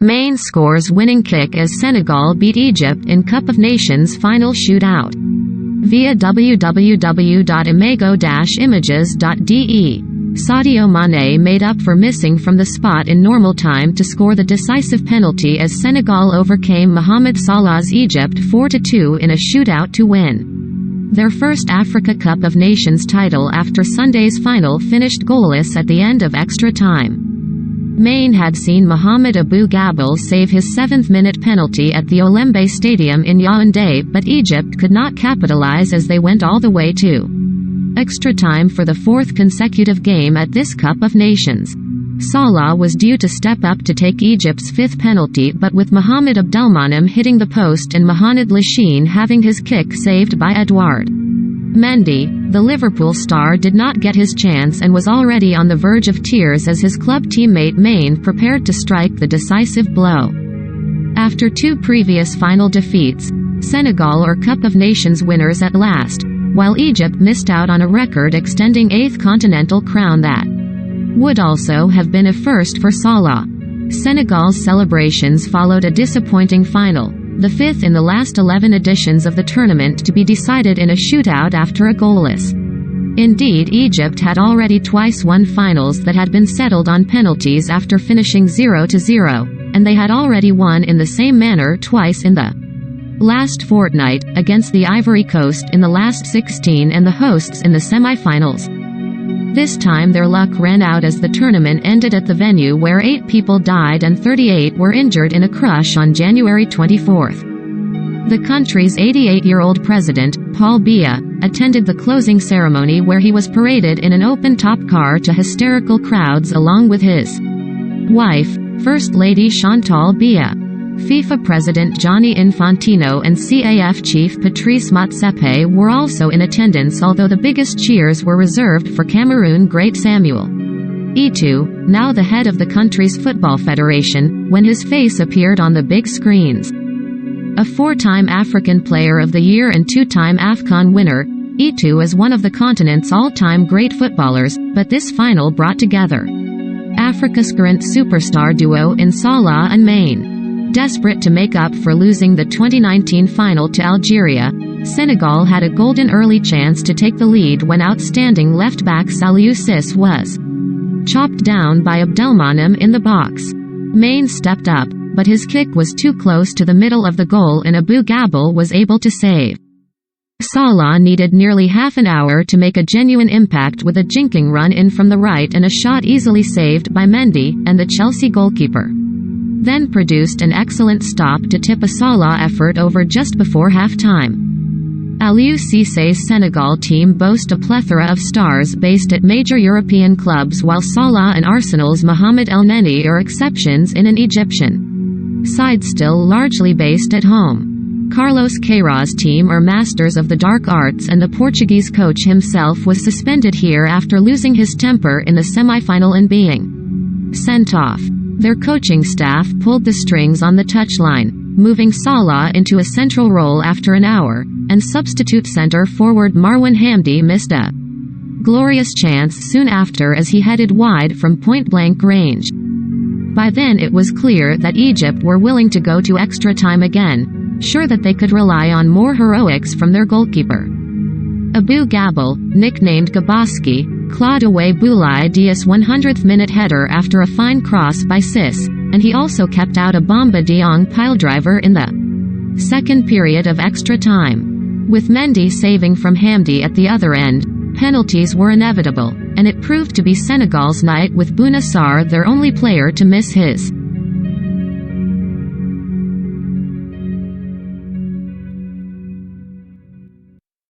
Main scores winning kick as Senegal beat Egypt in Cup of Nations final shootout. Via www.imago-images.de. Sadio Mané made up for missing from the spot in normal time to score the decisive penalty as Senegal overcame Mohamed Salah's Egypt 4-2 in a shootout to win their first Africa Cup of Nations title after Sunday's final finished goalless at the end of extra time. Maine had seen Mohamed Abou Gabel save his 7th-minute penalty at the Olembe Stadium in Yaoundé, but Egypt could not capitalize as they went all the way to extra time for the 4th consecutive game at this Cup of Nations. Salah was due to step up to take Egypt's 5th penalty, but with Mohamed Abdelmonem hitting the post and Mohamed Lachine having his kick saved by Edouard Mendy, the Liverpool star did not get his chance and was already on the verge of tears as his club teammate Maine prepared to strike the decisive blow. After 2 previous final defeats, Senegal are Cup of Nations winners at last, while Egypt missed out on a record-extending 8th continental crown that would also have been a first for Salah. Senegal's celebrations followed a disappointing final, the 5th in the last 11 editions of the tournament to be decided in a shootout after a goalless. Indeed, Egypt had already twice won finals that had been settled on penalties after finishing 0-0, and they had already won in the same manner twice in the last fortnight, against the Ivory Coast in the last 16 and the hosts in the semi-finals. This time their luck ran out as the tournament ended at the venue where 8 people died and 38 were injured in a crush on January 24. The country's 88-year-old president, Paul Biya, attended the closing ceremony where he was paraded in an open-top car to hysterical crowds along with his wife, First Lady Chantal Biya. FIFA President Gianni Infantino and CAF chief Patrice Motsepe were also in attendance, although the biggest cheers were reserved for Cameroon great Samuel Eto'o, now the head of the country's football federation, when his face appeared on the big screens. A 4-time African Player of the Year and 2-time AFCON winner, Eto'o is one of the continent's all-time great footballers, but this final brought together Africa's current superstar duo in Salah and Maine. Desperate to make up for losing the 2019 final to Algeria, Senegal had a golden early chance to take the lead when outstanding left-back Saliou Ciss was chopped down by Abdelmonem in the box. Maine stepped up, but his kick was too close to the middle of the goal and Abou Gabel was able to save. Salah needed nearly half an hour to make a genuine impact with a jinking run-in from the right and a shot easily saved by Mendy, and the Chelsea goalkeeper then produced an excellent stop to tip a Salah effort over just before half-time. Aliou Cissé's Senegal team boast a plethora of stars based at major European clubs, while Salah and Arsenal's Mohamed Elneny are exceptions in an Egyptian side still largely based at home. Carlos Queiroz' team are masters of the dark arts, and the Portuguese coach himself was suspended here after losing his temper in the semi-final and being sent off. Their coaching staff pulled the strings on the touchline, moving Salah into a central role after an hour, and substitute center-forward Marwan Hamdi missed a glorious chance soon after as he headed wide from point-blank range. By then it was clear that Egypt were willing to go to extra time again, sure that they could rely on more heroics from their goalkeeper. Abou Gabel, nicknamed Gabaski, clawed away Boulaye Dia's 100th-minute header after a fine cross by Ciss, and he also kept out a Bamba Dieng piledriver in the second period of extra time. With Mendy saving from Hamdi at the other end, penalties were inevitable, and it proved to be Senegal's night, with Bouna Sarr their only player to miss his